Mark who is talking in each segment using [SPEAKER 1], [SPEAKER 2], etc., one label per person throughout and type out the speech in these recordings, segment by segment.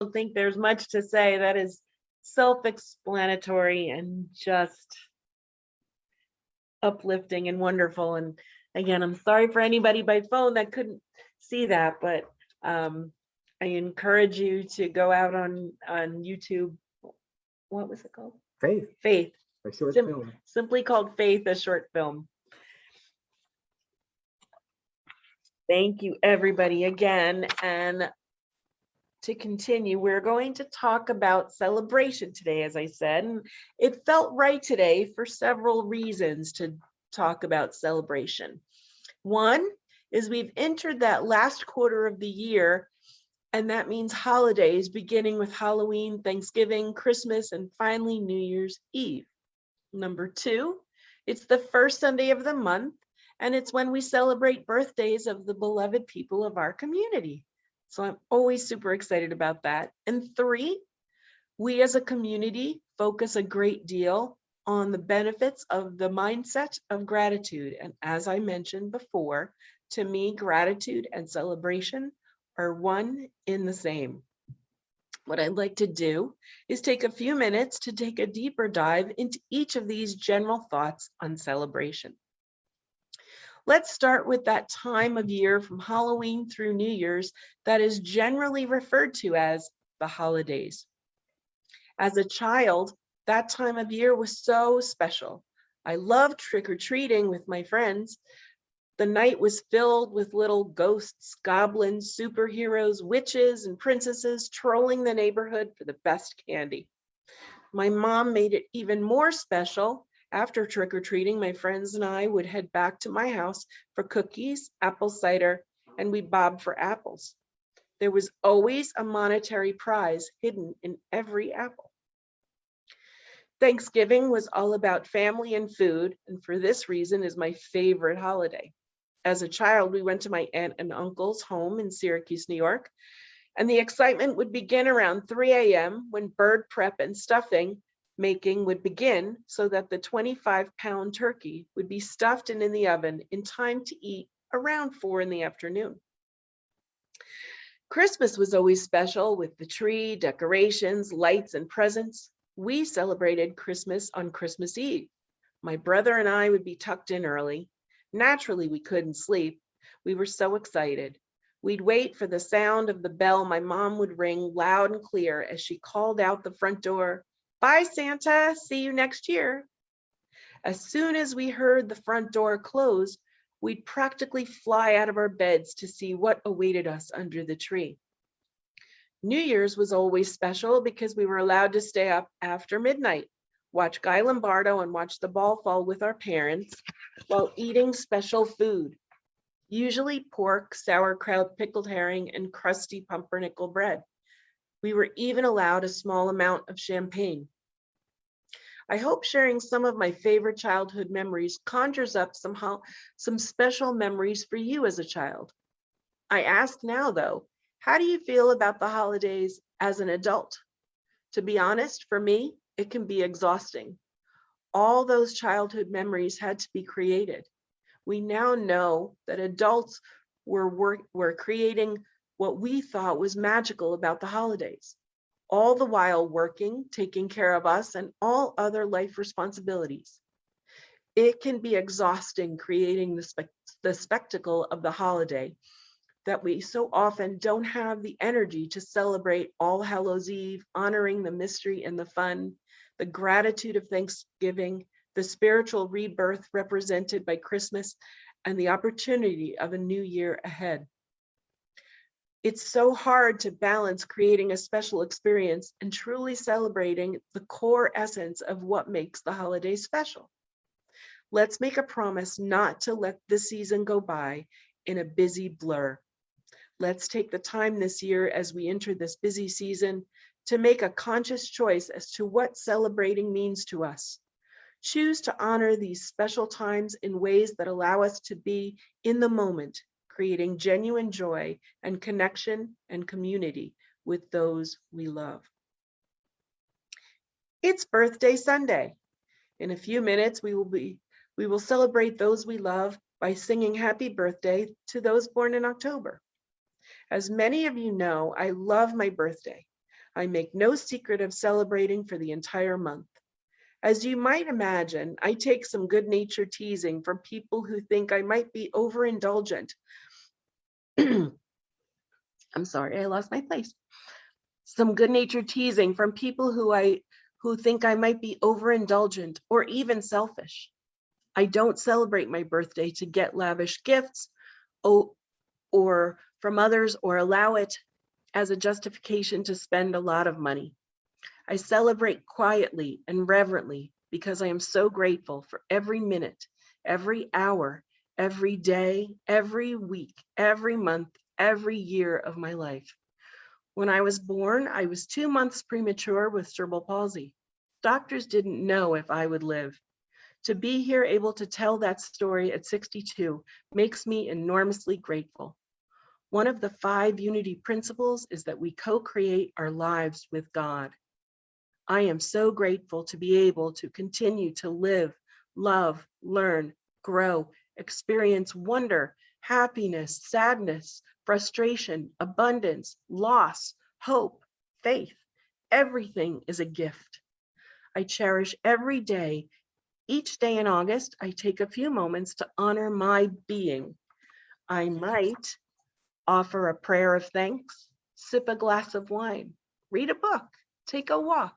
[SPEAKER 1] don't think there's much to say. That is self-explanatory and just uplifting and wonderful. And again, I'm sorry for anybody by phone that couldn't see that, but I encourage you to go out on YouTube. What was it called?
[SPEAKER 2] Faith.
[SPEAKER 1] Faith.
[SPEAKER 2] A short film.
[SPEAKER 1] Simply called Faith, a short film. Thank you, everybody, again. And to continue, we're going to talk about celebration today, as I said, and it felt right today for several reasons to talk about celebration. One is we've entered that last quarter of the year, and that means holidays, beginning with Halloween, Thanksgiving, Christmas, and finally New Year's Eve. Number two, it's the first Sunday of the month, and it's when we celebrate birthdays of the beloved people of our community. So I'm always super excited about that. And three, we as a community focus a great deal on the benefits of the mindset of gratitude. And as I mentioned before, to me, gratitude and celebration are one in the same. What I'd like to do is take a few minutes to take a deeper dive into each of these general thoughts on celebration. Let's start with that time of year from Halloween through New Year's that is generally referred to as the holidays. As a child, that time of year was so special. I loved trick-or-treating with my friends. The night was filled with little ghosts, goblins, superheroes, witches, and princesses trolling the neighborhood for the best candy. My mom made it even more special. After trick-or-treating, my friends and I would head back to my house for cookies, apple cider, and we bobbed for apples. There was always a monetary prize hidden in every apple. Thanksgiving was all about family and food, and for this reason is my favorite holiday. As a child, we went to my aunt and uncle's home in Syracuse, New York, and the excitement would begin around 3 a.m. when bird prep and stuffing making would begin so that the 25-pound turkey would be stuffed and in the oven in time to eat around 4 in the afternoon. Christmas was always special with the tree, decorations, lights, and presents. We celebrated Christmas on Christmas Eve. My brother and I would be tucked in early. Naturally, we couldn't sleep. We were so excited. We'd wait for the sound of the bell my mom would ring loud and clear as she called out the front door, "Bye, Santa, see you next year." As soon as we heard the front door close, we'd practically fly out of our beds to see what awaited us under the tree. New Year's was always special because we were allowed to stay up after midnight, watch Guy Lombardo and watch the ball fall with our parents while eating special food, usually pork, sauerkraut, pickled herring, and crusty pumpernickel bread. We were even allowed a small amount of champagne. I hope sharing some of my favorite childhood memories conjures up some special memories for you as a child. I ask now, though, how do you feel about the holidays as an adult? To be honest, for me, it can be exhausting. All those childhood memories had to be created. We now know that adults were creating what we thought was magical about the holidays, all the while working, taking care of us, and all other life responsibilities. It can be exhausting creating the spectacle of the holiday that we so often don't have the energy to celebrate All Hallows Eve, honoring the mystery and the fun, the gratitude of Thanksgiving, the spiritual rebirth represented by Christmas, and the opportunity of a new year ahead. It's so hard to balance creating a special experience and truly celebrating the core essence of what makes the holiday special. Let's make a promise not to let this season go by in a busy blur. Let's take the time this year as we enter this busy season to make a conscious choice as to what celebrating means to us. Choose to honor these special times in ways that allow us to be in the moment, creating genuine joy and connection and community with those we love. It's Birthday Sunday. In a few minutes, we will celebrate those we love by singing happy birthday to those born in October. As many of you know, I love my birthday. I make no secret of celebrating for the entire month. As you might imagine, I take some good-natured teasing from people who think I might be overindulgent. I'm sorry, I lost my place. Some good-natured teasing from people who think I might be overindulgent or even selfish. I don't celebrate my birthday to get lavish gifts or from others or allow it as a justification to spend a lot of money. I celebrate quietly and reverently because I am so grateful for every minute, every hour, every day, every week, every month, every year of my life. When I was born, I was 2 months premature with cerebral palsy. Doctors didn't know if I would live. To be here able to tell that story at 62 makes me enormously grateful. One of the 5 unity principles is that we co-create our lives with God. I am so grateful to be able to continue to live, love, learn, grow, experience wonder, happiness, sadness, frustration, abundance, loss, hope, faith. Everything is a gift. I cherish every day. Each day in August, I take a few moments to honor my being. I might offer a prayer of thanks, sip a glass of wine, read a book, take a walk,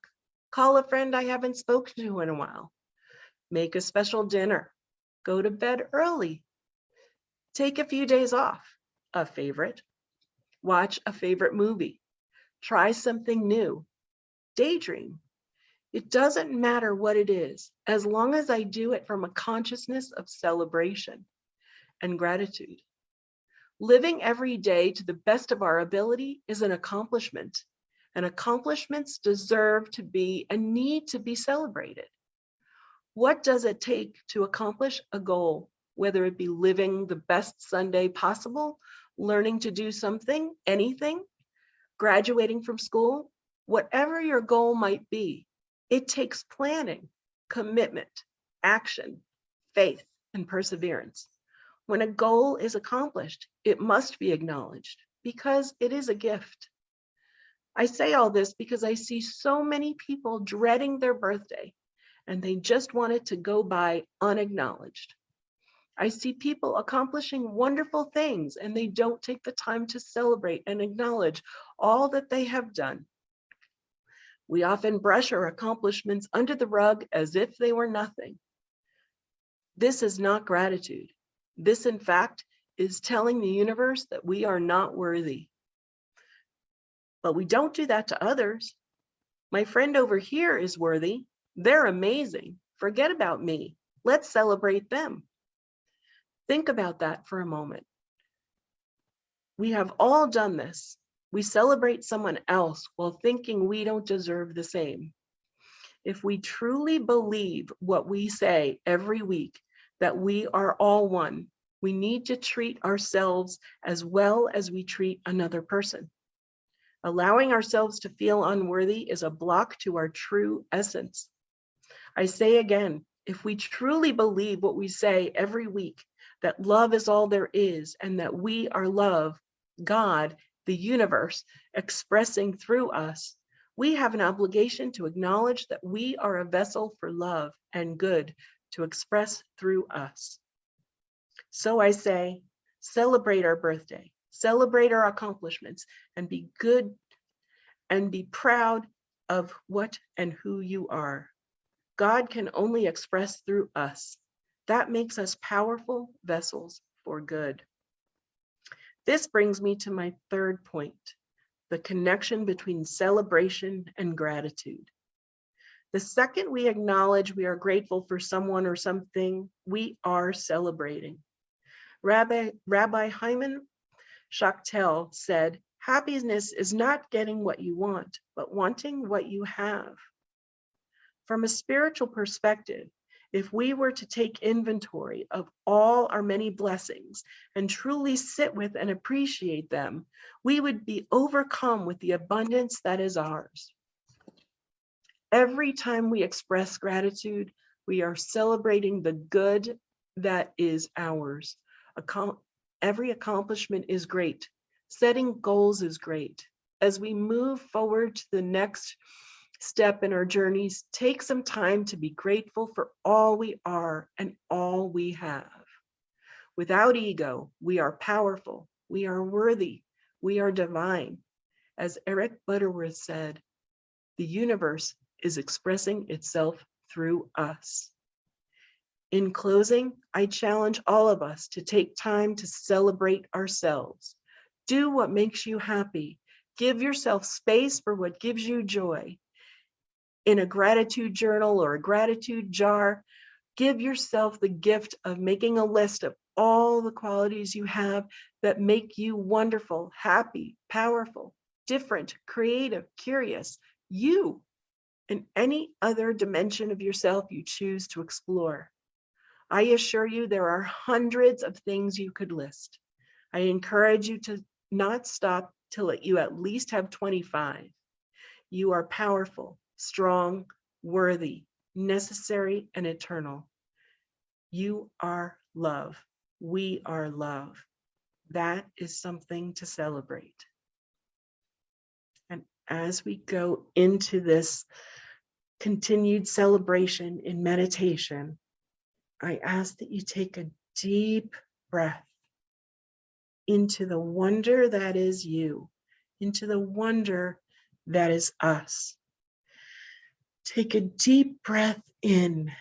[SPEAKER 1] call a friend I haven't spoken to in a while, make a special dinner, go to bed early, take a few days off, a favorite, watch a favorite movie, try something new, daydream. It doesn't matter what it is, as long as I do it from a consciousness of celebration and gratitude. Living every day to the best of our ability is an accomplishment, and accomplishments deserve to be and need to be celebrated. What does it take to accomplish a goal, whether it be living the best Sunday possible, learning to do something, anything, graduating from school, whatever your goal might be? It takes planning, commitment, action, faith, and perseverance. When a goal is accomplished, it must be acknowledged because it is a gift. I say all this because I see so many people dreading their birthday and they just want it to go by unacknowledged. I see people accomplishing wonderful things and they don't take the time to celebrate and acknowledge all that they have done. We often brush our accomplishments under the rug as if they were nothing. This is not gratitude. This, in fact, is telling the universe that we are not worthy. But we don't do that to others. My friend over here is worthy. They're amazing. Forget about me. Let's celebrate them. Think about that for a moment. We have all done this. We celebrate someone else while thinking we don't deserve the same. If we truly believe what we say every week, that we are all one, we need to treat ourselves as well as we treat another person. Allowing ourselves to feel unworthy is a block to our true essence. I say again, if we truly believe what we say every week, that love is all there is and that we are love, God, the universe, expressing through us, we have an obligation to acknowledge that we are a vessel for love and good to express through us. So I say, celebrate our birthday, celebrate our accomplishments, and be good and be proud of what and who you are. God can only express through us. That makes us powerful vessels for good. This brings me to my third point, the connection between celebration and gratitude. The second we acknowledge we are grateful for someone or something, we are celebrating. Rabbi Hyman Schachtel said, happiness is not getting what you want, but wanting what you have. From a spiritual perspective, if we were to take inventory of all our many blessings and truly sit with and appreciate them, we would be overcome with the abundance that is ours. Every time we express gratitude, we are celebrating the good that is ours. Every accomplishment is great. Setting goals is great. as we move forward to the next step in our journeys, take some time to be grateful for all we are and all we have. Without ego, we are powerful, we are worthy, we are divine. As Eric Butterworth said, the universe is expressing itself through us. In closing, I challenge all of us to take time to celebrate ourselves. Do what makes you happy. Give yourself space for what gives you joy. In a gratitude journal or a gratitude jar, give yourself the gift of making a list of all the qualities you have that make you wonderful, happy, powerful, different, creative, curious, you, and any other dimension of yourself you choose to explore. I assure you there are hundreds of things you could list. I encourage you to not stop till you at least have 25. You are powerful, strong, worthy, necessary, and eternal. You are love. We are love. That is something to celebrate. And as we go into this continued celebration in meditation, I ask that you take a deep breath into the wonder that is you, into the wonder that is us. Take a deep breath in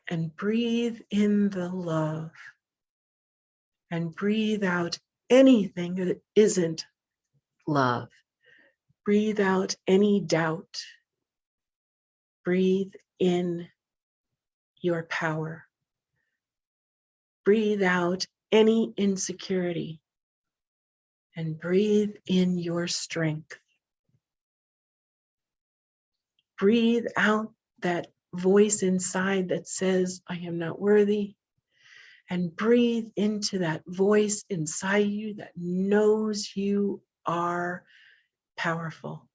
[SPEAKER 1] and breathe in the love, and breathe out anything that isn't love. Breathe out any doubt. Breathe in your power. Breathe out any insecurity, and breathe in your strength. Breathe out that voice inside that says, I am not worthy, and breathe into that voice inside you that knows you are powerful.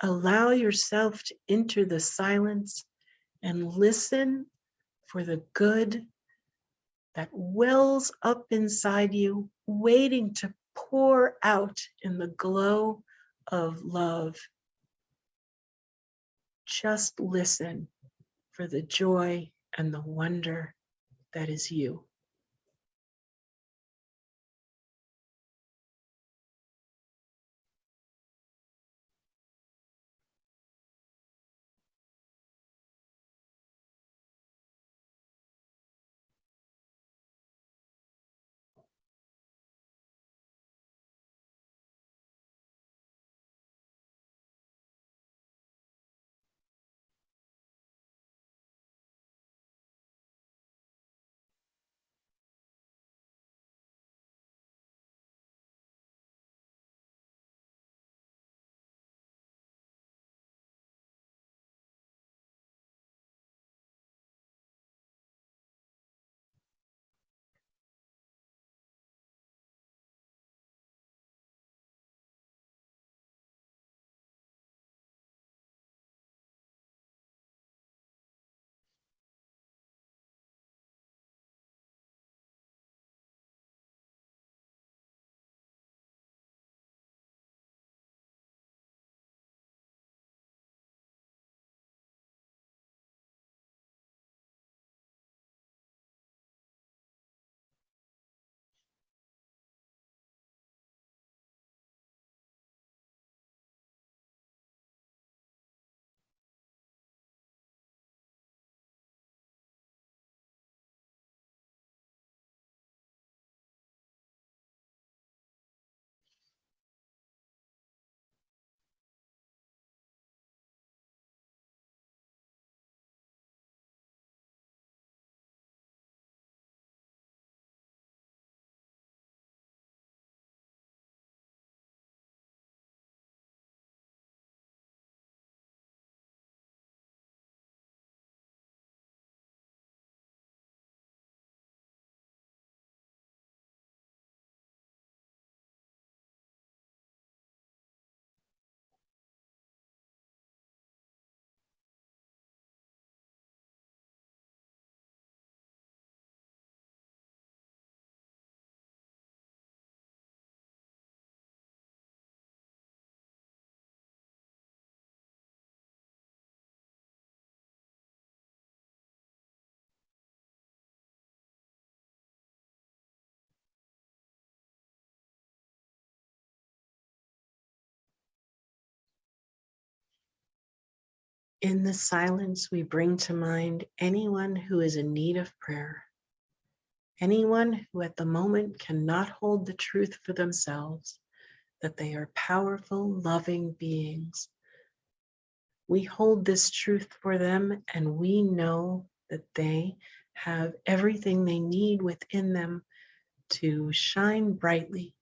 [SPEAKER 1] Allow yourself to enter the silence and listen for the good that wells up inside you, waiting to pour out in the glow of love. Just listen for the joy and the wonder that is you. In the silence, we bring to mind anyone who is in need of prayer, anyone who at the moment cannot hold the truth for themselves, that they are powerful, loving beings. We hold this truth for them, and we know that they have everything they need within them to shine brightly.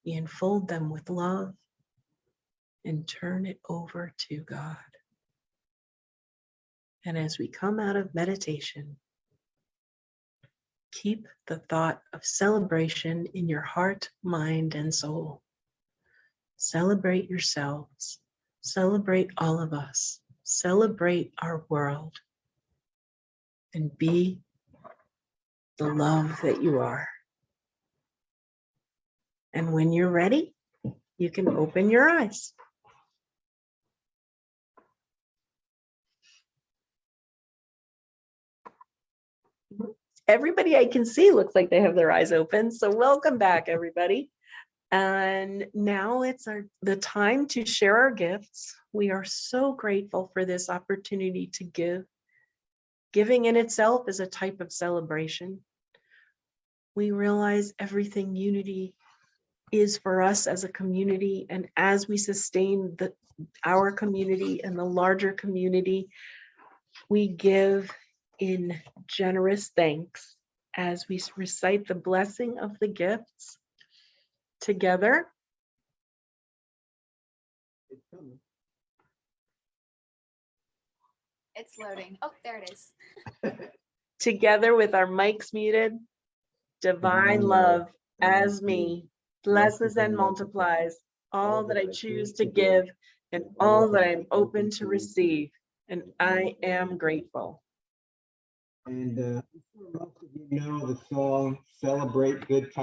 [SPEAKER 1] We enfold them with love and turn it over to God. And as we come out of meditation, keep the thought of celebration in your heart, mind, and soul. Celebrate yourselves. Celebrate all of us. Celebrate our world. And be the love that you are. And when you're ready, you can open your eyes. Everybody I can see looks like they have their eyes open. So welcome back, everybody. And now it's the time to share our gifts. We are so grateful for this opportunity to give. Giving in itself is a type of celebration. We realize everything unity is for us as a community, and as we sustain our community and the larger community, we give in generous thanks as we recite the blessing of the gifts together.
[SPEAKER 2] It's loading. Oh, there it is.
[SPEAKER 1] Together with our mics muted, divine love as me blesses and multiplies all that I choose to give and all that I'm open to receive, and I am grateful.
[SPEAKER 3] And most of you know the song Celebrate Good Times.